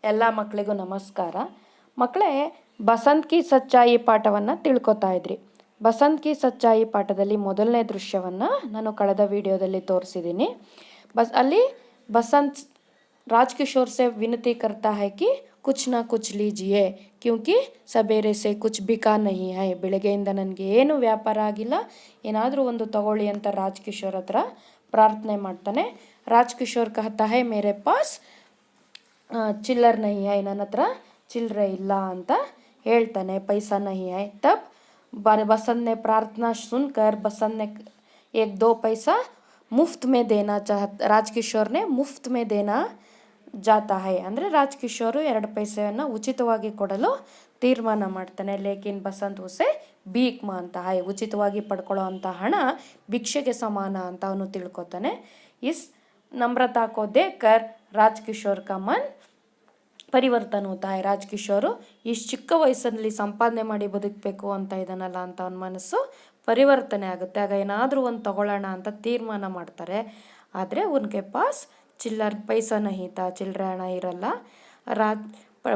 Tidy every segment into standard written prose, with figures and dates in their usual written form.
ಎಲ್ಲ ಮಕ್ಕಳಿಗೂ ನಮಸ್ಕಾರ. ಮಕ್ಕಳೇ, ಬಸಂತ್ ಕಿ ಸಚ್ಚಾಯಿ ಪಾಠವನ್ನು ತಿಳ್ಕೊತಾ ಇದ್ರಿ. ಬಸಂತ್ ಕಿ ಸಚ್ಚಾಯಿ ಪಾಠದಲ್ಲಿ ಮೊದಲನೇ ದೃಶ್ಯವನ್ನು ನಾನು ಕಳೆದ ವಿಡಿಯೋದಲ್ಲಿ ತೋರಿಸಿದ್ದೀನಿ. ಅಲ್ಲಿ ಬಸಂತ್ ರಾಜ್ಕಿಶೋರ್ से विनती करता है कि कुछ ना कुछ लीजिए क्योंकि ಸಬೇರೆ ಸೆ ಕುಚ್ ಬಿಕಾ ನಹಿ ಹೈ. ಬೆಳಗ್ಗೆಯಿಂದ ನನಗೆ ಏನು ವ್ಯಾಪಾರ ಆಗಿಲ್ಲ, ಏನಾದರೂ ಒಂದು ತಗೊಳ್ಳಿ ಅಂತ ರಾಜ್ಕಿಶೋರ್ ಹತ್ರ ಪ್ರಾರ್ಥನೆ ಮಾಡ್ತಾನೆ. ರಾಜ್ಕಿಶೋರ್ ಕಹತಾ ಹೈ ಮೇರೆ ಪಾಸ್ ಚಿಲ್ಲರ್ ನಹಿ ಹೈ, ನನ್ನ ಹತ್ರ ಚಿಲ್ಲರೆ ಇಲ್ಲ ಅಂತ ಹೇಳ್ತಾನೆ. ಪೈಸಾ ನಹಿ ಹೈ. ತಬ್ बसंत ने प्रार्थना सुनकर बसंत ने एक दो पैसा मुफ्त में देना ರಾಜ್ಕಿಶೋರ್ ನೇ ಮುಫ್ತ್ ಮೇ ದೇನಾ ಜಾತಾ ಹೈ. ಅಂದರೆ ರಾಜ್ಕಿಶೋರು 2 ಪೈಸೆಯನ್ನು ಉಚಿತವಾಗಿ ಕೊಡಲು ತೀರ್ಮಾನ ಮಾಡ್ತಾನೆ. ಲೇಕಿನ್ ಬಸಂತ್ ಉಸೆ ಭೀಕ್ ಮಾಂತ ಹೈ, ಉಚಿತವಾಗಿ ಪಡ್ಕೊಳ್ಳೋ ಅಂಥ ಹಣ ಭಿಕ್ಷೆಗೆ ಸಮಾನ ಅಂತ ಅವನು ತಿಳ್ಕೊತಾನೆ. ಇಸ್ ನಮ್ರತಾ ಕೋ ದೇಕರ್ ರಾಜ್ಕಿಶೋರ್ ಕಾ ಮನ್ ಪರಿವರ್ತನ ಹೋತಾ ಹೈ. ರಾಜ್ಕಿಶೋರು ಇಷ್ಟು ಚಿಕ್ಕ ವಯಸ್ಸಲ್ಲಿ ಸಂಪಾದನೆ ಮಾಡಿ ಬದುಕಬೇಕು ಅಂತ ಇದ್ದಾನಲ್ಲ ಅಂತ ಅವನ ಮನಸ್ಸು ಪರಿವರ್ತನೆ ಆಗುತ್ತೆ. ಆಗ ಏನಾದರೂ ಒಂದು ತಗೊಳ್ಳೋಣ ಅಂತ ತೀರ್ಮಾನ ಮಾಡ್ತಾರೆ. ಆದರೆ ಉನ್ಕೆ ಪಾಸ್ ಚಿಲ್ಲರ್ ಪೈಸಾ ನಹಿ ತಾ, ಚಿಲ್ಲರೆ ಹಣ ಇರಲ್ಲ.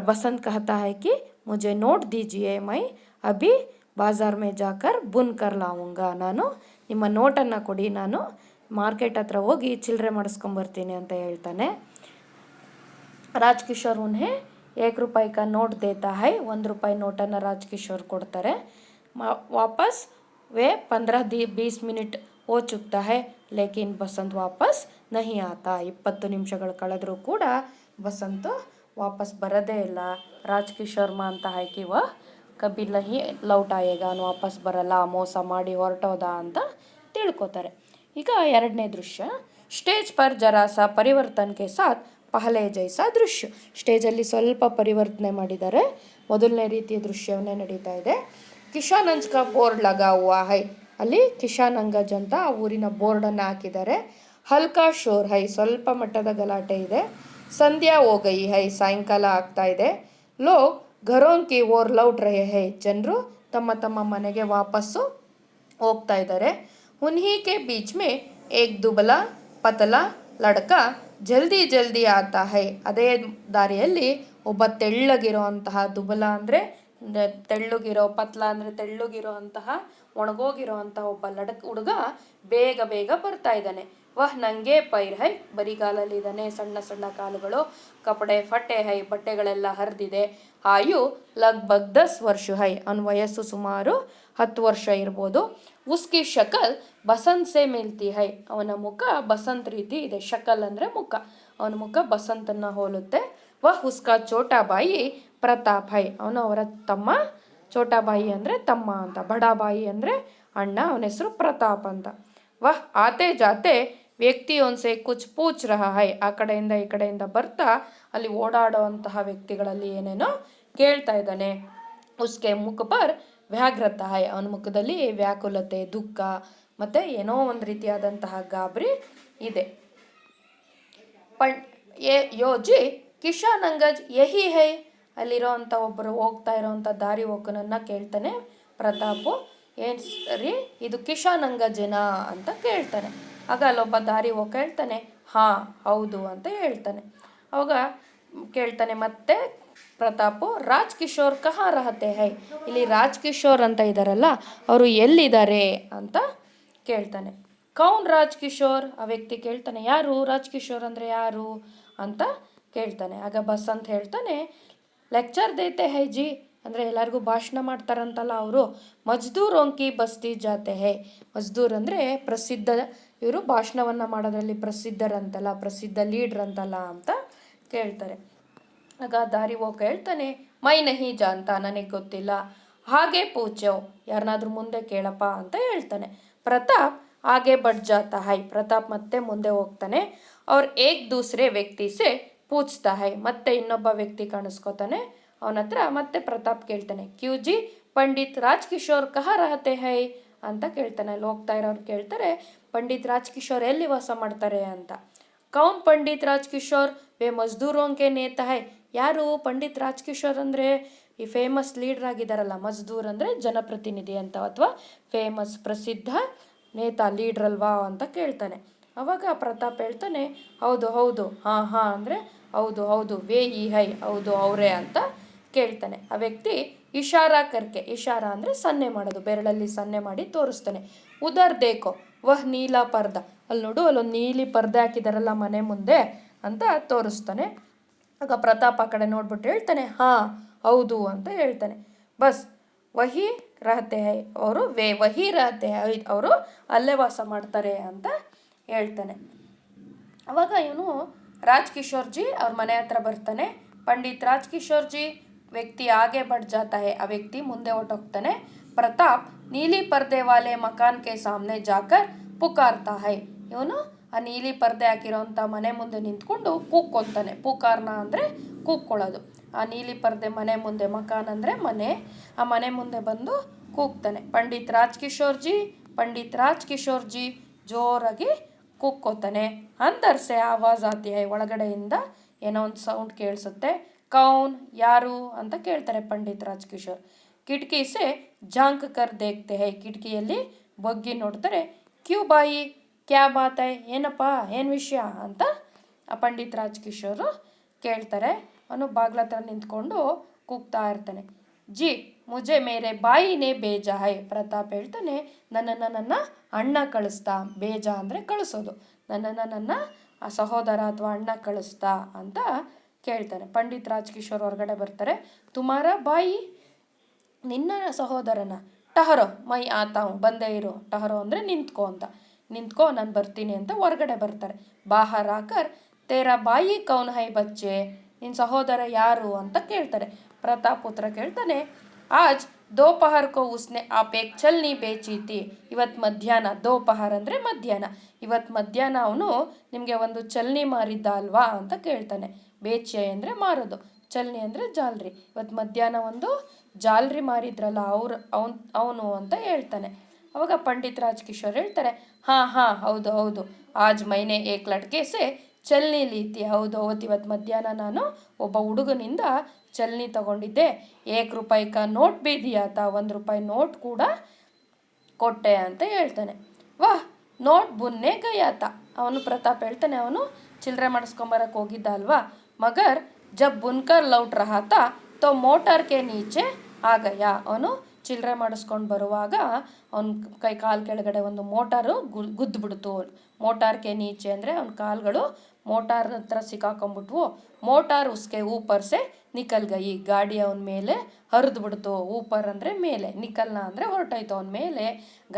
ಬಸಂತ್ ಕಹತಾ ಹೈ ಕಿ ಮುಜೆ ನೋಟ್ ದೀಜಿಯೇ, ಮೈ ಅಭಿ ಬಾಜಾರ್ ಮೇ ಜಾಕರ್ ಬುನ್ ಕರ್ ಲಾವುಂಗಾ. ನಾನು ನಿಮ್ಮ ನೋಟನ್ನು ಕೊಡಿ, ನಾನು ಮಾರ್ಕೆಟ್ ಹತ್ರ ಹೋಗಿ ಚಿಲ್ಲರೆ ಮಾಡಿಸ್ಕೊಂಬರ್ತೀನಿ ಅಂತ ಹೇಳ್ತಾನೆ. ರಾಜ್ಕಿಶೋರ್ ಉನ್ಹೆ 1 ರೂಪಾಯಿ ಕಾ ನೋಟ್ ದೇತಾ ಹೈ. 1 ರೂಪಾಯಿ ನೋಟನ್ನು ರಾಜ್ಕಿಶೋರ್ ಕೊಡ್ತಾರೆ. ವಾಪಸ್ ವೇ 15-20 ಮಿನಿಟ್ ಹೋ ಚುಕ್ತಾ ಹೈ ಲೇಕಿನ್ ಬಸಂತ್ ವಾಪಸ್ ನಹಿ ಆತಾ. 20 ನಿಮಿಷಗಳು ಕಳೆದರೂ ಕೂಡ ಬಸಂತ್ ವಾಪಸ್ ಬರೋದೇ ಇಲ್ಲ. ರಾಜ್ಕಿಶೋರ್ ಮಾನ್ತಾ ಹೈ ಕಿ ವಹ ಕಭಿ ನಹಿ ಲೌಟ್ ಆಯೇಗ, ಅವನು ವಾಪಸ್ ಬರಲ್ಲ, ಮೋಸ ಮಾಡಿ ಹೊರಟೋದ ಅಂತ ತಿಳ್ಕೊತಾರೆ. ಈಗ ಎರಡನೇ ದೃಶ್ಯ, ಸ್ಟೇಜ್ ಪರ್ ಜರಾಸ ಪರಿವರ್ತನ್ ಕೆ ಸಾಥ್ ಪಹಲೆ ಜೈಸಾ ದೃಶ್ಯ. ಸ್ಟೇಜಲ್ಲಿ ಸ್ವಲ್ಪ ಪರಿವರ್ತನೆ ಮಾಡಿದ್ದಾರೆ. ಮೊದಲನೇ ರೀತಿಯ ದೃಶ್ಯವನ್ನೇ ನಡೀತಾ ಇದೆ. ಕಿಶಾನಂಜ್ ಕಾ ಬೋರ್ಡ್ ಲಗಾ ಹುವಾ ಹೈ. ಅಲ್ಲಿ ಕಿಶಾನಂಗಜ್ ಅಂತ ಆ ಊರಿನ ಬೋರ್ಡನ್ನು ಹಾಕಿದ್ದಾರೆ. ಹಲ್ಕಾ ಶೋರ್ ಹೈ, ಸ್ವಲ್ಪ ಮಟ್ಟದ ಗಲಾಟೆ ಇದೆ. ಸಂಧ್ಯಾ ಹೋ ಗಯಿ ಹೈ, ಸಾಯಂಕಾಲ ಆಗ್ತಾ ಇದೆ. ಲೋಗ್ ಘರೋಂ ಕಿ ಓರ್ ಲೌಟ್ ರಹೆ ಹೈ, ಜನರು ತಮ್ಮ ತಮ್ಮ ಮನೆಗೆ ವಾಪಸ್ಸು ಹೋಗ್ತಾ ಇದ್ದಾರೆ. ಉನ್ಹಿ ಕೆ ಬೀಚ್ ಮೇ ಏಕ್ ದುಬಲಾ ಪತಲಾ ಲಡ್ಕಾ ಜಲ್ದಿ ಜಲ್ದಿ ಆತಾ ಹೈ. ಅದೇ ದಾರಿಯಲ್ಲಿ ಒಬ್ಬ ತೆಳ್ಳಗಿರೋ ಅಂತಹ, ದುಬಲ ಅಂದರೆ ತೆಳ್ಳಗಿರೋ, ಪತ್ಲ ಅಂದರೆ ತೆಳ್ಳಗಿರೋ ಅಂತಹ, ಒಣಗೋಗಿರೋ ಅಂತಹ ಒಬ್ಬ ಹುಡುಗ ಬೇಗ ಬೇಗ ಬರ್ತಾ ಇದ್ದಾನೆ. ವಹ್ ನಂಗೆ ಪೈರ್ ಹೈ, ಬರಿಗಾಲಲ್ಲಿ ಇದ್ದಾನೆ, ಸಣ್ಣ ಸಣ್ಣ ಕಾಲುಗಳು. ಕಪಡೆ ಫಟೆ ಹೈ, ಬಟ್ಟೆಗಳೆಲ್ಲ ಹರಿದಿದೆ. ಆಯು ಲಗ್ಭಗ್ 10 ವರ್ಷ ಹೈ, ಅವನ ವಯಸ್ಸು ಸುಮಾರು 10 ವರ್ಷ ಇರ್ಬೋದು. ಉಸ್ಕಿ ಶಕಲ್ ಬಸಂತ್ ಸೆ ಮಿಲ್ತಿ ಹೈ, ಅವನ ಮುಖ ಬಸಂತ್ ರೀತಿ ಇದೆ. ಶಕಲ್ ಅಂದರೆ ಮುಖ, ಅವನ ಮುಖ ಬಸಂತನ್ನು ಹೋಲುತ್ತೆ. ವಹ್ ಉಸ್ಕಾ ಛೋಟಾ ಬಾಯಿ ಪ್ರತಾಪ್ ಹೈ, ಅವನು ಅವರ ತಮ್ಮ. ಛೋಟಾ ಬಾಯಿ ಅಂದರೆ ತಮ್ಮ ಅಂತ, ಬಡಾ ಬಾಯಿ ಅಂದರೆ ಅಣ್ಣ, ಅವನ ಹೆಸರು ಪ್ರತಾಪ್ ಅಂತ. ವಹ್ ಆತೆ ಜಾತೆ ವ್ಯಕ್ತಿಯೋನ್ಸೆ ಕುಚ್ ಪೂಚ್ ರಹಾ ಹೈ, ಆ ಕಡೆಯಿಂದ ಈ ಕಡೆಯಿಂದ ಬರ್ತಾ ಅಲ್ಲಿ ಓಡಾಡುವಂತಹ ವ್ಯಕ್ತಿಗಳಲ್ಲಿ ಏನೇನೋ ಕೇಳ್ತಾ ಇದ್ದಾನೆ. ಉಸ್ಕೆ ಮುಖ ಪರ್ ವ್ಯಾಘ್ರತಾ ಹೈ, ಅವನ ಮುಖದಲ್ಲಿ ವ್ಯಾಕುಲತೆ, ದುಃಖ ಮತ್ತು ಏನೋ ಒಂದು ರೀತಿಯಾದಂತಹ ಗಾಬರಿ ಇದೆ. ಯೋಜಿ ಕಿಶಾನಂಗಜ್ ಯಹಿ ಹೈ, ಅಲ್ಲಿರೋ ಅಂಥ ಒಬ್ಬರು ಹೋಗ್ತಾ ಇರೋವಂಥ ದಾರಿ ಹೋಕನನ್ನು ಕೇಳ್ತಾನೆ ಪ್ರತಾಪು. ಏನು ಸರಿ, ಇದು ಕಿಶಾನಂಗಜೇನಾ ಅಂತ ಕೇಳ್ತಾನೆ. ಆಗ ಅಲ್ಲೊಬ್ಬ ದಾರಿ ಹೋಗಿ ಹೇಳ್ತಾನೆ, ಹಾಂ ಹೌದು ಅಂತ ಹೇಳ್ತಾನೆ. ಅವಾಗ ಕೇಳ್ತಾನೆ ಮತ್ತೆ ಪ್ರತಾಪು, ರಾಜ್ಕಿಶೋರ್ ಕಹಾ ರಹತೆ ಹೈ, ಇಲ್ಲಿ ರಾಜ್ಕಿಶೋರ್ ಅಂತ ಇದ್ದಾರಲ್ಲ ಅವರು ಎಲ್ಲಿದ್ದಾರೆ ಅಂತ ಕೇಳ್ತಾನೆ. ಕೌನ್ ರಾಜ್ಕಿಶೋರ್, ಆ ವ್ಯಕ್ತಿ ಕೇಳ್ತಾನೆ, ಯಾರು ರಾಜ್ಕಿಶೋರ್ ಅಂದರೆ ಯಾರು ಅಂತ ಕೇಳ್ತಾನೆ. ಆಗ ಬಸಂತ್ ಹೇಳ್ತಾನೆ, ಲೆಕ್ಚರ್ ದೇತೆ ಹೈ ಜಿ, ಅಂದರೆ ಎಲ್ಲರಿಗೂ ಭಾಷಣ ಮಾಡ್ತಾರಂತಲ್ಲ ಅವರು. ಮಜ್ದೂರ್ ಓಂಕಿ ಬಸ್ತಿ ಜಾತೆ ಹೈ, ಮಜ್ದೂರ್ ಅಂದರೆ ಪ್ರಸಿದ್ಧ, ಇವರು ಭಾಷಣವನ್ನು ಮಾಡೋದ್ರಲ್ಲಿ ಪ್ರಸಿದ್ಧರಂತಲ್ಲ, ಪ್ರಸಿದ್ಧ ಲೀಡ್ರ್ ಅಂತಲ್ಲ ಅಂತ ಕೇಳ್ತಾರೆ. ಆಗ ದಾರಿ ಹೋಗಿ ಹೇಳ್ತಾನೆ, ಮೈ ನಹಿ ಜಾನ್ತಾ, ನನಗೆ ಗೊತ್ತಿಲ್ಲ. ಹಾಗೆ ಪೂಚೋ, ಯಾರನ್ನಾದ್ರೂ ಮುಂದೆ ಕೇಳಪ್ಪ ಅಂತ ಹೇಳ್ತಾನೆ. ಪ್ರತಾಪ್ ಆಗೆ ಬಡ್ ಜಾತಾ ಹೈ, ಪ್ರತಾಪ್ ಮತ್ತೆ ಮುಂದೆ ಹೋಗ್ತಾನೆ. ಅವ್ರು ಏಕ್ ದೂಸರೆ ವ್ಯಕ್ತಿ ಸೆ ಪೂಚ್ತಾ ಹೈ, ಮತ್ತೆ ಇನ್ನೊಬ್ಬ ವ್ಯಕ್ತಿ ಕಾಣಿಸ್ಕೋತಾನೆ. ಅವನ ಹತ್ರ ಮತ್ತೆ ಪ್ರತಾಪ್ ಕೇಳ್ತಾನೆ, ಕ್ಯೂಜಿ ಪಂಡಿತ್ ರಾಜ್ಕಿಶೋರ್ ಕಹಾ ರಹತೆ ಹೈ ಅಂತ ಕೇಳ್ತಾನೆ. ಅಲ್ಲಿ ಹೋಗ್ತಾ ಇರೋರು ಕೇಳ್ತಾರೆ, ಪಂಡಿತ್ ರಾಜ್ಕಿಶೋರ್ ಎಲ್ಲಿ ವಾಸ ಮಾಡ್ತಾರೆ ಅಂತ. ಕೌನ್ ಪಂಡಿತ್ ರಾಜ್ಕಿಶೋರ್, ವೇ ಮಜ್ದೂರೋಂಕೆ ನೇತಾ ಹೈ, ಯಾರು ಪಂಡಿತ್ ರಾಜ್ಕಿಶೋರ್ ಅಂದರೆ ಈ ಫೇಮಸ್ ಲೀಡ್ರ್ ಆಗಿದ್ದಾರಲ್ಲ, ಮಜ್ದೂರ್ ಅಂದರೆ ಜನಪ್ರತಿನಿಧಿ ಅಂತ, ಅಥವಾ ಫೇಮಸ್ ಪ್ರಸಿದ್ಧ ನೇತಾ ಲೀಡ್ರ್ ಅಲ್ವಾ ಅಂತ ಕೇಳ್ತಾನೆ. ಅವಾಗ ಪ್ರತಾಪ್ ಹೇಳ್ತಾನೆ, ಹೌದು ಹೌದು, ಹಾಂ ಹಾಂ ಅಂದರೆ ಹೌದು ಹೌದು ವೇ ಈ ಹೈ ಹೌದು ಅವರೇ ಅಂತ ಕೇಳ್ತಾನೆ. ಆ ವ್ಯಕ್ತಿ ಇಶಾರಾ ಕರ್ಕೆ, ಇಶಾರಾ ಅಂದರೆ ಸನ್ನೆ ಮಾಡೋದು, ಬೆರಳಲ್ಲಿ ಸನ್ನೆ ಮಾಡಿ ತೋರಿಸ್ತಾನೆ. ಉದರ್ ದೇಕೋ ವಹ್ ನೀಲಾ ಪರ್ದ, ಅಲ್ಲಿ ನೋಡು ಅಲ್ಲೊಂದು ನೀಲಿ ಪರ್ದೆ ಹಾಕಿದಾರಲ್ಲ ಮನೆ ಮುಂದೆ ಅಂತ ತೋರಿಸ್ತಾನೆ. ಆಗ ಪ್ರತಾಪ್ ಆ ಕಡೆ ನೋಡ್ಬಿಟ್ಟು ಹೇಳ್ತಾನೆ ಹಾಂ ಹೌದು ಅಂತ ಹೇಳ್ತಾನೆ. ಬಸ್ ವಹಿ ರಹತೆ ಹೈ, ಅವರು ವಹಿ ರಹತೆ ಹೈ, ಅವರು ಅಲ್ಲೇ ವಾಸ ಮಾಡ್ತಾರೆ ಅಂತ ಹೇಳ್ತಾನೆ. ಅವಾಗ ಇವನು ರಾಜ್ ಕಿಶೋರ್ ಜಿ ಅವ್ರ ಮನೆ ಹತ್ರ ಬರ್ತಾನೆ. ಪಂಡಿತ್ ರಾಜ್ ಕಿಶೋರ್ ಜಿ ವ್ಯಕ್ತಿ ಆಗೆ ಬಡ್ ಜಾತಾ ಹೈ, ಆ ವ್ಯಕ್ತಿ ಮುಂದೆ ಹೊಟ್ಟೋಗ್ತಾನೆ. ಪ್ರತಾಪ್ ನೀಲಿ ಪರ್ದೆ ವಾಲೆ ಮಕಾನ್ ಕೆ ಸಾಮ್ನೆ ಜಾಕರ್ ಪುಕಾರ್ತಾ ಹೈ, ಇವನು ಆ ನೀಲಿ ಪರ್ದೆ ಹಾಕಿರೋಂಥ ಮನೆ ಮುಂದೆ ನಿಂತ್ಕೊಂಡು ಕೂಕ್ಕೊಂತಾನೆ. ಪುಕಾರ್ನ ಅಂದರೆ ಕೂಕ್ಕೊಳ್ಳೋದು. ಆ ನೀಲಿ ಪರ್ದೆ ಮನೆ ಮುಂದೆ, ಮಕಾನ್ ಅಂದರೆ ಮನೆ, ಆ ಮನೆ ಮುಂದೆ ಬಂದು ಕೂಗ್ತಾನೆ. ಪಂಡಿತ್ ರಾಜ್ ಕಿಶೋರ್ ಜಿ, ಪಂಡಿತ್ ರಾಜ್ ಕಿಶೋರ್ ಜಿ ಜೋರಾಗಿ ಕೂಕ್ಕೋತಾನೆ. ಅಂದರ್ ಸೆ ಆವಾಜ್ ಆತಿ ಹೈ, ಒಳಗಡೆಯಿಂದ ಏನೋ ಒಂದು ಸೌಂಡ್ ಕೇಳಿಸುತ್ತೆ. ಕೌನ್ ಯಾರು ಅಂತ ಕೇಳ್ತಾರೆ ಪಂಡಿತ್ ರಾಜ್ ಕಿಶೋರ್. ಕಿಟಕಿ ಸೆ ಜಾಂಕ್ ಕರ್ ದೇಖ್ತೆ ಹೈ, ಕಿಟಕಿಯಲ್ಲಿ ಬಗ್ಗಿ ನೋಡ್ತಾರೆ. ಕ್ಯೂ ಬಾಯಿ ಕ್ಯಾ ಬಾತ್ ಹೈ, ಏನಪ್ಪ ಏನು ವಿಷಯ ಅಂತ ಆ ಪಂಡಿತ್ ರಾಜ್ ಕಿಶೋರು ಕೇಳ್ತಾರೆ. ಅವನು ಬಾಗ್ಲ ಹತ್ರ ನಿಂತ್ಕೊಂಡು ಕೂಗ್ತಾ ಇರ್ತಾನೆ. ಜಿ ಮುಜೆ ಮೇರೆ ಬಾಯಿನೇ ಬೇಜ ಹೈ, ಪ್ರತಾಪ್ ಹೇಳ್ತಾನೆ ನನ್ನನ್ನು ನನ್ನ ಅಣ್ಣ ಕಳಿಸ್ತಾ, ಬೇಜ ಅಂದರೆ ಕಳಿಸೋದು, ನನ್ನನ್ನು ನನ್ನ ಆ ಸಹೋದರ ಅಥವಾ ಅಣ್ಣ ಕಳಿಸ್ತಾ ಅಂತ ಕೇಳ್ತಾನೆ. ಪಂಡಿತ್ ರಾಜ್ ಕಿಶೋರ್ ಹೊರಗಡೆ ಬರ್ತಾರೆ. ತುಮಾರ ಬಾಯಿ, ನಿನ್ನ ಸಹೋದರನ, ಟಹರೋ ಮೈ ಆತಾವು, ಬಂದೇ ಇರು, ಟಹರೋ ಅಂದರೆ ನಿಂತ್ಕೋ ಅಂತ, ನಿಂತ್ಕೋ ನಾನು ಬರ್ತೀನಿ ಅಂತ ಹೊರಗಡೆ ಬರ್ತಾರೆ. ಬಾಹರ್ ಆಕರ್ ತೇರಾ ಬಾಯಿ ಕೌನ್ ಹೈ ಬಚ್ಚೆ, ನಿನ್ನ ಸಹೋದರ ಯಾರು ಅಂತ ಕೇಳ್ತಾರೆ. ಪ್ರತಾಪ್ ಉತ್ತರ ಕೇಳ್ತಾನೆ ಆಜ್ ದೋಪಹರ್ ಕೋ ಉಸ್ನೆ ಆಪ್ ಏಕ್ ಚಲ್ನಿ ಬೇಚೀತಿ, ಇವತ್ತು ಮಧ್ಯಾಹ್ನ, ದೋಪಹರ್ ಅಂದರೆ ಮಧ್ಯಾಹ್ನ, ಇವತ್ತು ಮಧ್ಯಾಹ್ನ ಅವನು ನಿಮಗೆ ಒಂದು ಚಲ್ನಿ ಮಾರಿದ್ದ ಅಲ್ವಾ ಅಂತ ಕೇಳ್ತಾನೆ. ಬೇಚೆ ಅಂದರೆ ಮಾರೋದು, ಚಲ್ನಿ ಅಂದರೆ ಜಾಲ್ರಿ, ಇವತ್ತು ಮಧ್ಯಾಹ್ನ ಒಂದು ಜಾಲ್ರಿ ಮಾರಿದ್ರಲ್ಲ ಅವನು ಅಂತ ಹೇಳ್ತಾನೆ. ಅವಾಗ ಪಂಡಿತ್ ರಾಜ್ ಕಿಶೋರ್ ಹೇಳ್ತಾರೆ ಹಾಂ ಹಾಂ ಹೌದು ಹೌದು, ಆಜ್ ಮೈನೆ ಏಕ್ ಲಡ್ಕೆ ಸೆ ಚಲ್ನಿ ಲೀತಿ, ಹೌದು ಹೌದು ಇವತ್ತು ಮಧ್ಯಾಹ್ನ ನಾನು ಒಬ್ಬ ಹುಡುಗನಿಂದ ಚಲ್ನಿ ತಗೊಂಡಿದ್ದೆ. ₹1 ಕಾ ನೋಟ್ ಬಿ ದಿಯಾತ, ₹1 ನೋಟ್ ಕೂಡ ಕೊಟ್ಟೆ ಅಂತ ಹೇಳ್ತಾನೆ. ವಾಹ್ ನೋಟ್ ಬುನ್ನೆ ಗಯಾತ, ಅವನು ಪ್ರತಾಪ್ ಹೇಳ್ತಾನೆ ಅವನು ಚಿಲ್ಲರೆ ಮಾಡಿಸ್ಕೊಂಬರಕ್ಕೆ ಹೋಗಿದ್ದ ಅಲ್ವಾ. ಮಗರ್ ಜಬ್ ಬುನ್ಕರ್ ಲೌಟ್ ರಹಾತ ತೋ ಮೋಟಾರ್ ಕೆ ನೀಚೆ ಆ ಗಯಾ, ಅವನು ಚಿಲ್ಲರೆ ಮಾಡಿಸ್ಕೊಂಡು ಬರುವಾಗ ಅವನ ಕೈ ಕಾಲು ಕೆಳಗಡೆ ಒಂದು ಮೋಟಾರು ಗುದ್ದುಬಿಡ್ತು. ಮೋಟಾರ್ಗೆ ನೀಚೆ ಅಂದರೆ ಅವನ ಕಾಲುಗಳು ಮೋಟಾರ್ ಹತ್ರ ಸಿಕ್ಕಾಕೊಂಡ್ಬಿಟ್ವು. ಮೋಟಾರ್ ಉಸ್ಕೆ ಊಪರ್ ಸೆ ನಿಕಲ್ ಗಯಿ, ಗಾಡಿ ಅವನ ಮೇಲೆ ಹರಿದು ಬಿಡ್ತು. ಊಪರ್ ಅಂದರೆ ಮೇಲೆ, ನಿಕಲ್ನ ಅಂದರೆ ಹೊರಟಾಯ್ತು, ಅವನ ಮೇಲೆ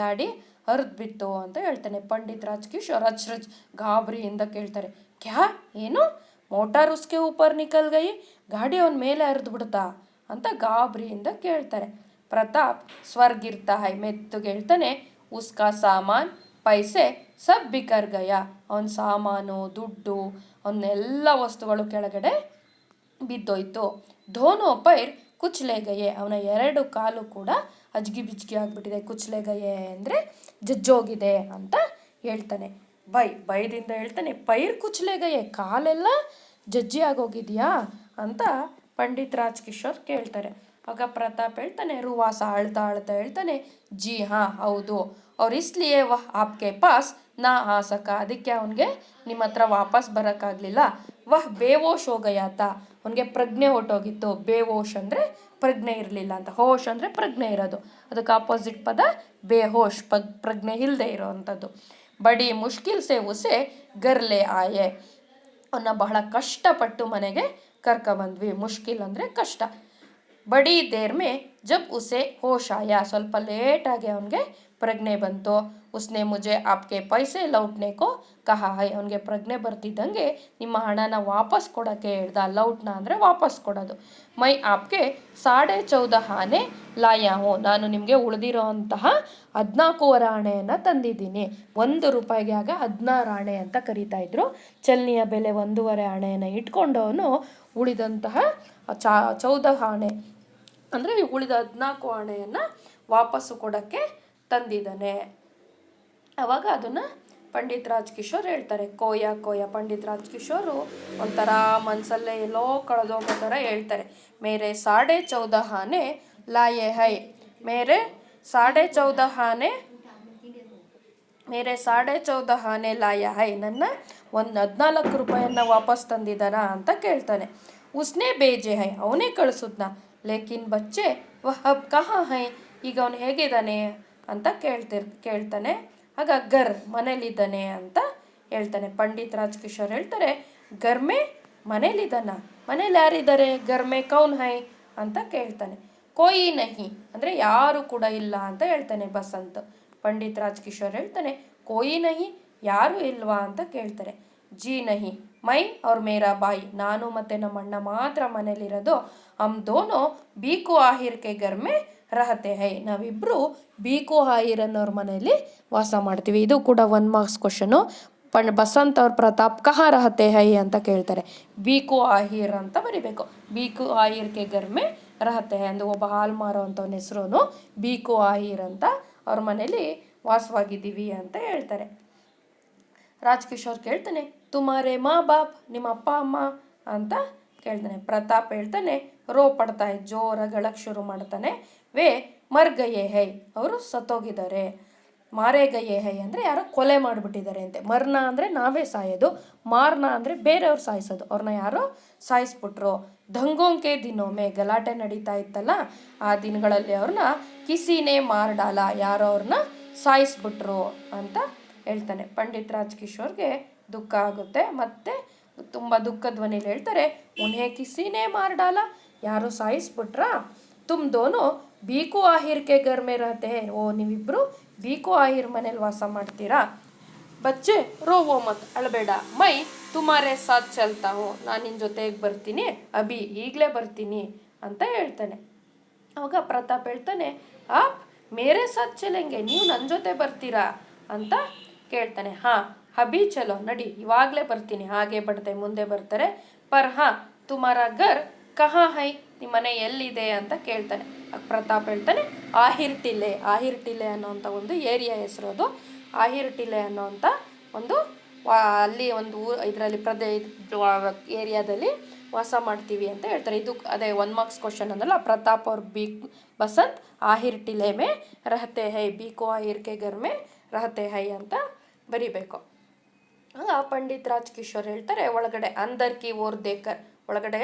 ಗಾಡಿ ಹರಿದು ಬಿತ್ತು ಅಂತ ಹೇಳ್ತಾನೆ. ಪಂಡಿತ್ ರಾಜ್ ಕಿಶೋರ್ ಅಚ್ರಜ್ ಗಾಬರಿಯಿಂದ ಕೇಳ್ತಾರೆ ಕ್ಯಾ, ಏನು ಮೋಟಾರ್ ಉಸ್ಕೆ ಊಪರ್ ನಿಕಲ್ ಗಯಿ, ಗಾಡಿ ಅವನ ಮೇಲೆ ಹರಿದು ಬಿಡ್ತಾ ಅಂತ ಗಾಬರಿಯಿಂದ ಕೇಳ್ತಾರೆ. ಪ್ರತಾಪ್ ಸ್ವರ್ಗಿರ್ತಾ ಹೈ, ಮೆತ್ತಗೆ ಹೇಳ್ತಾನೆ ಉಸ್ಕಾ ಸಾಮಾನ್ ಪೈಸೆ ಸಬ್ ಬಿಕರ್ ಗಯ, ಅವನ ಸಾಮಾನು ದುಡ್ಡು ಅವನ್ನೆಲ್ಲ ವಸ್ತುಗಳು ಕೆಳಗಡೆ ಬಿದ್ದೋಯ್ತು. ಧೋನೋ ಪೈರ್ ಕುಚ್ಲೆ ಗಯೆ, ಅವನ 2 ಕಾಲು ಕೂಡ ಅಜ್ಗಿ ಬಿಜ್ಗಿ ಆಗಿಬಿಟ್ಟಿದೆ. ಕುಚ್ಲೆ ಗಯೆ ಅಂದರೆ ಜಜ್ಜೋಗಿದೆ ಅಂತ ಹೇಳ್ತಾನೆ. ಬೈದಿಂದ ಹೇಳ್ತಾನೆ ಪೈರ್ ಕುಚ್ಲೆ ಗಯೆ, ಕಾಲೆಲ್ಲ ಜಜ್ಜಿ ಆಗೋಗಿದೆಯಾ ಅಂತ ಪಂಡಿತ್ ರಾಜ್ ಕಿಶೋರ್ ಕೇಳ್ತಾರೆ. ಆಗ ಪ್ರತಾಪ್ ಹೇಳ್ತಾನೆ, ರೂವಾಸ ಅಳ್ತಾ ಅಳ್ತಾ ಹೇಳ್ತಾನೆ ಜಿ ಹಾಂ ಹೌದು, ಅವ್ರು ಇಸ್ಲಿಯೇ ವಹ ಆಪ್ಕೆ ಪಾಸ್ ನಾ ಆ ಸಕ, ಅದಕ್ಕೆ ಅವನಿಗೆ ನಿಮ್ಮ ಹತ್ರ ವಾಪಸ್ ಬರೋಕ್ಕಾಗಲಿಲ್ಲ. ವಹ್ ಬೇವೋಶ್ ಹೋಗಯಾತ, ಅವನಿಗೆ ಪ್ರಜ್ಞೆ ಹೊಟ್ಟೋಗಿತ್ತು. ಬೇವೋಶ್ ಅಂದರೆ ಪ್ರಜ್ಞೆ ಇರಲಿಲ್ಲ ಅಂತ, ಹೋಶ್ ಅಂದರೆ ಪ್ರಜ್ಞೆ ಇರೋದು, ಅದಕ್ಕೆ ಆಪೋಸಿಟ್ ಪದ ಬೇಹೋಶ್, ಪ್ರಜ್ಞೆ ಇಲ್ಲದೆ ಇರೋವಂಥದ್ದು. ಬಡಿ ಮುಷ್ಕಿಲ್ ಸೆ ಉಸೆ ಗರ್ಲೆ ಆಯೆ, ಅವನ್ನ ಬಹಳ ಕಷ್ಟಪಟ್ಟು ಮನೆಗೆ ಕರ್ಕೊಬಂದ್ವಿ. ಮುಷ್ಕಿಲ್ ಅಂದರೆ ಕಷ್ಟ. ಬಡಿ ದೇರ್ ಮೇ ಜಬ್ ಉಸೆ ಹೋಶ್ ಆಯಾ, ಸ್ವಲ್ಪ ಲೇಟಾಗಿ ಅವನಿಗೆ ಪ್ರಜ್ಞೆ ಬಂತು. ಉಸ್ನೆ ಮುಜೆ ಆಪ್ಕೆ ಪೈಸೆ ಲೌಟ್ನೆ ಕೋ ಕಹಾ ಹೈ, ಅವನಿಗೆ ಪ್ರಜ್ಞೆ ಬರ್ತಿದ್ದಂಗೆ ನಿಮ್ಮ ಹಣನ ವಾಪಸ್ ಕೊಡೋಕ್ಕೆ ಹೇಳ್ದ. ಲೌಟ್ನ ಅಂದರೆ ವಾಪಸ್ ಕೊಡೋದು. ಮೈ ಆಪ್ಗೆ 14.5 ಆನೆ ಲಾಯಾ ಹೋ, ನಾನು ನಿಮಗೆ ಉಳಿದಿರೋ ಅಂತಹ 14 ಆಣೆಯನ್ನು ತಂದಿದ್ದೀನಿ. ₹1 ಆಗ 16 ಆಣೆ ಅಂತ ಕರೀತಾ ಇದ್ರು. ಚಲ್ನಿಯ ಬೆಲೆ 1.5 ಆಣೆಯನ್ನು ಇಟ್ಕೊಂಡು ಅವನು ಉಳಿದಂತಹ 14 ಆಣೆ ಅಂದರೆ ಉಳಿದ 14 ಆಣೆಯನ್ನು ವಾಪಸ್ಸು ಕೊಡೋಕ್ಕೆ ತಂದಿದ್ದಾನೆ. ಅವಾಗ ಅದನ್ನು ಪಂಡಿತ್ ರಾಜ್ ಕಿಶೋರ್ ಹೇಳ್ತಾರೆ ಕೋಯ ಕೋಯ. ಪಂಡಿತ್ ರಾಜ್ ಕಿಶೋರು ಒಂಥರ ಮನಸ್ಸಲ್ಲೇ ಎಲ್ಲೋ ಕಳೆದೋಗೋ ಥರ ಹೇಳ್ತಾರೆ. ಮೇರೆ 14.5 ಆನೆ ಲಾಯೆ ಹೈ, ಮೇರೆ 14.5 ಆನೆ ಲಾಯ ಹೈ, ನನ್ನ ಒಂದು 14 ರೂಪಾಯಿಯನ್ನು ವಾಪಸ್ ತಂದಿದ್ದಾನಾ ಅಂತ ಕೇಳ್ತಾನೆ. ಉಸ್ನೇ ಬೇಜೆ ಹೈ, ಅವನೇ ಕಳಿಸಿದ್ನ. ಲೇಕಿನ್ ಬಚ್ಚೆ ವಹ ಅಬ್ ಕಹಾ ಹೈ, ಈಗ ಅವನು ಹೇಗಿದ್ದಾನೆ ಅಂತ ಕೇಳ್ತಾನೆ. ಆಗ ಗರ್, ಮನೇಲಿದ್ದಾನೆ ಅಂತ ಹೇಳ್ತಾನೆ. ಪಂಡಿತ್ ರಾಜ್ಕಿಶೋರ್ ಹೇಳ್ತಾರೆ, ಗರ್ಮೆ, ಮನೇಲಿದ್ದಾನ, ಮನೇಲಿ ಯಾರಿದ್ದಾರೆ, ಗರ್ಮೆ ಕೌನ್ ಹೈ ಅಂತ ಕೇಳ್ತಾನೆ. ಕೋಯಿ ನಹಿ ಅಂದರೆ ಯಾರು ಕೂಡ ಇಲ್ಲ ಅಂತ ಹೇಳ್ತಾನೆ ಬಸಂತ್. ಪಂಡಿತ್ ರಾಜ್ಕಿಶೋರ್ ಹೇಳ್ತಾನೆ, ಕೋಯಿ ನಹಿ, ಯಾರು ಇಲ್ವಾ ಅಂತ ಕೇಳ್ತಾರೆ. ಜಿ ನಹಿ, ಮೈ ಅವ್ರ ಮೇರಾ ಬಾಯಿ, ನಾನು ಮತ್ತು ನಮ್ಮ ಅಣ್ಣ ಮಾತ್ರ ಮನೇಲಿರೋದು. ಹಮ್ ದೋನೋ ಬೀಕು ಆಹಿರ್ ಕೆ ಗರ್ಮೆ ರಹತೆ ಹೈ, ನಾವಿಬ್ಬರು ಬೀಕು ಆಹಿರ್ ಅನ್ನೋರ ಮನೆಯಲ್ಲಿ ವಾಸ ಮಾಡ್ತೀವಿ. ಇದು ಕೂಡ 1 ಮಾರ್ಕ್ಸ್ ಕ್ವಶನು. ಬಸಂತ್ ಅವ್ರ ಪ್ರತಾಪ್ ಕಹಾ ರಹತೆ ಹೈ ಅಂತ ಕೇಳ್ತಾರೆ. ಬೀಕು ಆಹಿರ್ ಅಂತ ಬರಿಬೇಕು. ಬೀಕು ಆಹಿರ್ ಕೆ ಗರ್ಮೆ ರಹತೆ ಹೈ ಅಂದ್ರೆ ಒಬ್ಬ ಹಾಲು ಮಾರೋ ಅಂಥವನ ಹೆಸರು ಬೀಕು ಆಹಿರ್ ಅಂತ, ಅವ್ರ ಮನೇಲಿ ವಾಸವಾಗಿದ್ದೀವಿ ಅಂತ ಹೇಳ್ತಾರೆ. ರಾಜ್ಕಿಶೋರ್ ಕೇಳ್ತಾನೆ, ತುಮಾರೇ ಮಾ ಬಾಪ್, ನಿಮ್ಮ ಅಪ್ಪ ಅಮ್ಮ ಅಂತ ಕೇಳ್ತಾನೆ. ಪ್ರತಾಪ್ ಹೇಳ್ತಾನೆ, ರೋ ಪಡ್ತಾ ಹೈ, ಜೋರಾಗಿ ಅಳಕ್ಕೆ ಶುರು ಮಾಡ್ತಾನೆ. ವೇ ಮರ್ ಗಯೇ ಹೈ, ಅವರು ಸತ್ತೋಗಿದ್ದಾರೆ. ಮಾರೇ ಗಯೇ ಹೈ ಅಂದರೆ ಯಾರೋ ಕೊಲೆ ಮಾಡಿಬಿಟ್ಟಿದ್ದಾರೆ ಅಂತೆ. ಮರ್ನ ಅಂದರೆ ನಾವೇ ಸಾಯೋದು, ಮಾರ್ನ ಅಂದರೆ ಬೇರೆಯವ್ರು ಸಾಯಿಸೋದು, ಅವ್ರನ್ನ ಯಾರೋ ಸಾಯಿಸ್ಬಿಟ್ರು. ದಂಗೋಂಕೆ ದಿನೊಮ್ಮೆ, ಗಲಾಟೆ ನಡೀತಾ ಇತ್ತಲ್ಲ ಆ ದಿನಗಳಲ್ಲಿ ಅವ್ರನ್ನ ಕಿಸಿನೇ ಮಾರ್ಡಾಲ, ಯಾರೋ ಅವ್ರನ್ನ ಸಾಯಿಸ್ಬಿಟ್ರು ಅಂತ ಹೇಳ್ತಾನೆ. ಪಂಡಿತ್ ರಾಜ್ಕಿಶೋರ್ಗೆ ದುಃಖ ಆಗುತ್ತೆ. ಮತ್ತೆ ತುಂಬ ದುಃಖ ಧ್ವನಿಲಿ ಹೇಳ್ತಾರೆ, ಉನ್ಹೇ ಕಿಸಿನೇ ಮಾರ್ಡಾಲ, ಯಾರು ಸಾಯಿಸ್ಬಿಟ್ರಾ. ತುಮ್ ದೋನೋ ಬೀಕು ಆಹಿರ್ ಕೆ ಘರ್ ಮೇ ರಹತೆ ಹೈ, ಓ ನೀವಿಬ್ಬರು ಬೀಕು ಆಹಿರ್ ಮನೇಲಿ ವಾಸ ಮಾಡ್ತೀರಾ. ಬಚ್ಚೆ ರೋವೋ ಮತ್, ಅಳಬೇಡ. ಮೈ ತುಮಾರೇ ಸಾಥ್ ಚಲ್ತಾ ಹೋ, ನಾನು ನಿನ್ನ ಜೊತೆಗೆ ಬರ್ತೀನಿ, ಅಭಿ ಈಗಲೇ ಬರ್ತೀನಿ ಅಂತ ಹೇಳ್ತಾನೆ. ಅವಾಗ ಪ್ರತಾಪ್ ಹೇಳ್ತಾನೆ, ಆಪ್ ಮೇರೆ ಸಾಥ್ ಚಲೆಂಗೆ, ನೀವು ನನ್ನ ಜೊತೆ ಬರ್ತೀರಾ ಅಂತ ಕೇಳ್ತಾನೆ. ಹಾಂ ಅಭಿ ಚಲೋ, ನಡಿ ಇವಾಗಲೇ ಬರ್ತೀನಿ, ಹಾಗೆ ಬಡ್ತೆ ಮುಂದೆ ಬರ್ತಾರೆ. ಪರ್ ಹಾಂ ತುಮಾರ ಘರ್ ಕಹಾ ಹೈ, ನಿಮ್ಮ ಮನೆ ಎಲ್ಲಿದೆ ಅಂತ ಕೇಳ್ತಾನೆ. ಪ್ರತಾಪ್ ಹೇಳ್ತಾನೆ, ಆಹಿರ್ ಟಿಲೆ, ಆಹಿರ್ ಟಿಲೆ ಅನ್ನೋಂಥ ಒಂದು ಏರಿಯಾ ಹೆಸರು ಅದು. ಆಹಿರ್ ಟಿಲೆ ಅನ್ನೋಂಥ ಒಂದು ಅಲ್ಲಿ ಒಂದು ಇದರಲ್ಲಿ ಏರಿಯಾದಲ್ಲಿ ವಾಸ ಮಾಡ್ತೀವಿ ಅಂತ ಹೇಳ್ತಾರೆ. ಇದು ಅದೇ 1 ಮಾರ್ಕ್ಸ್ ಕ್ವಶನ್ ಅಂದಲ್ಲ, ಪ್ರತಾಪ್ ಅವ್ರ ಬಸಂತ್ ಆಹಿರ್ ಟಿಲೆ ಮೇ ರಹತೆ ಹೈ, ಬೀಕೋ ಆಹಿರ್ ಕೆ ಘರ್ ಮೇ ರಹತೆ ಹೈ ಅಂತ ಬರಿಬೇಕು. ಆಗ ಪಂಡಿತ್ ರಾಜ್ಕಿಶೋರ್ ಹೇಳ್ತಾರೆ, ಒಳಗಡೆ ಅಂದರ್ ಕಿ ಓರ್ ದೇಕರ್, ಒಳಗಡೆ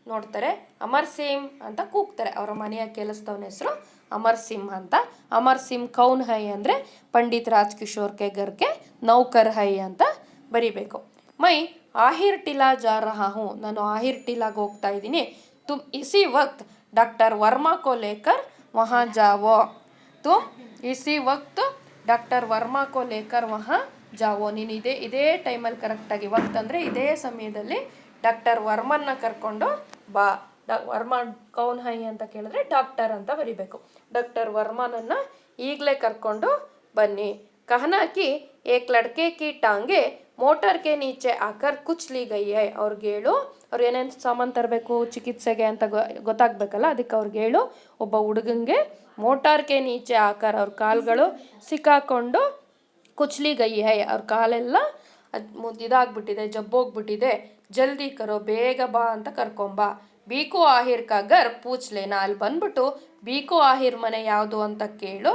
ನೋಡ್ತಾರೆ. ಅಮರ್ ಸಿಂಗ್ ಅಂತ ಕೂಗ್ತಾರೆ. ಅವರ ಮನೆಯ ಕೆಲಸದವನ ಹೆಸರು ಅಮರ್ ಸಿಂಗ್ ಅಂತ. ಅಮರ್ ಸಿಂಗ್ ಕೌನ್ ಹೈ ಅಂದರೆ ಪಂಡಿತ್ ರಾಜ್ಕಿಶೋರ್ ಕೆ ಘರ್ಗೆ ನೌಕರ್ ಹೈ ಅಂತ ಬರಿಬೇಕು. ಮೈ ಆಹಿರ್ ಟಿಲಾ ಜಾ ರಹಾ ಹೂँ, ನಾನು ಆಹಿರ್ ಟಿಲಾಗೆ ಹೋಗ್ತಾ ಇದ್ದೀನಿ. ತುಮ್ ಇಸಿ ವಕ್ತ್ ಡಾಕ್ಟರ್ ವರ್ಮಾ ಕೋ ಲೇಕರ್ ವಹಾ ಜಾವೋ, ತುಮ್ ಇಸಿ ವಕ್ತ್ ಡಾಕ್ಟರ್ ವರ್ಮಾ ಕೋ ಲೇಕರ್ ವಹಾ ಜಾವೋ, ನೀನು ಇದೇ ಟೈಮಲ್ಲಿ ಕರೆಕ್ಟಾಗಿ, ವಕ್ತ್ ಅಂದರೆ ಇದೇ ಸಮಯದಲ್ಲಿ ಡಾಕ್ಟರ್ ವರ್ಮನ್ನ ಕರ್ಕೊಂಡು ಬಾ. ವರ್ಮನ್ ಕೌನ್ ಹೈ ಅಂತ ಕೇಳಿದ್ರೆ ಡಾಕ್ಟರ್ ಅಂತ ಬರಿಬೇಕು. ಡಾಕ್ಟರ್ ವರ್ಮನನ್ನು ಈಗಲೇ ಕರ್ಕೊಂಡು ಬನ್ನಿ. ಕಹನಾಕಿ ಏಕ್ ಲಡ್ಕೆ ಕಿ ಟಾಂಗೆ ಮೋಟರ್ ಕೆ ನೀಚೆ ಆಕರ್ ಕುಚ್ಲಿ ಗೈ ಹೈ, ಅವ್ರಿಗೆ ಹೇಳು, ಅವ್ರು ಏನೇನು ಸಾಮಾನು ತರಬೇಕು ಚಿಕಿತ್ಸೆಗೆ ಅಂತ ಗೊತ್ತಾಗಬೇಕಲ್ಲ, ಅದಕ್ಕೆ ಅವ್ರಿಗೆ ಹೇಳು, ಒಬ್ಬ ಹುಡುಗಂಗೆ ಮೋಟಾರ್ ಕೆ ನೀಚೆ ಆಕರ್, ಅವ್ರ ಕಾಲುಗಳು ಸಿಕ್ಕಾಕೊಂಡು ಕುಚ್ಲಿ ಗೈ ಹೈ, ಅವ್ರ ಕಾಲೆಲ್ಲ ಇದಾಗ್ಬಿಟ್ಟಿದೆ, ಜಬ್ಬೋಗ್ಬಿಟ್ಟಿದೆ. ಜಲ್ದಿ ಕರೋ, ಬೇಗ ಬಾ ಅಂತ ಕರ್ಕೊಂಬಾ. ಬೀಕು ಆಹಿರ್ ಕಾ ಘರ್ ಪೂಚ್ಲೇನಾ, ಅಲ್ಲಿ ಬಂದ್ಬಿಟ್ಟು ಬೀಕು ಆಹಿರ್ ಮನೆ ಯಾವುದು ಅಂತ ಕೇಳು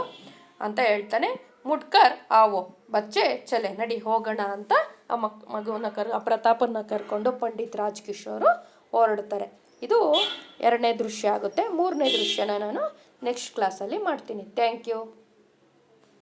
ಅಂತ ಹೇಳ್ತಾನೆ. ಮುಟ್ಕರ್ ಆವೋ ಬಚ್ಚೆ ಚಲೆ, ನಡಿ ಹೋಗೋಣ ಅಂತ ಆ ಮಗುವನ್ನ ಪ್ರತಾಪನ್ನ ಕರ್ಕೊಂಡು ಪಂಡಿತ್ ರಾಜ್ಕಿಶೋರು ಹೊರಡ್ತಾರೆ. ಇದು 2ನೇ ದೃಶ್ಯ ಆಗುತ್ತೆ. 3ನೇ ದೃಶ್ಯನ ನಾನು ನೆಕ್ಸ್ಟ್ ಕ್ಲಾಸಲ್ಲಿ ಮಾಡ್ತೀನಿ. Thank you.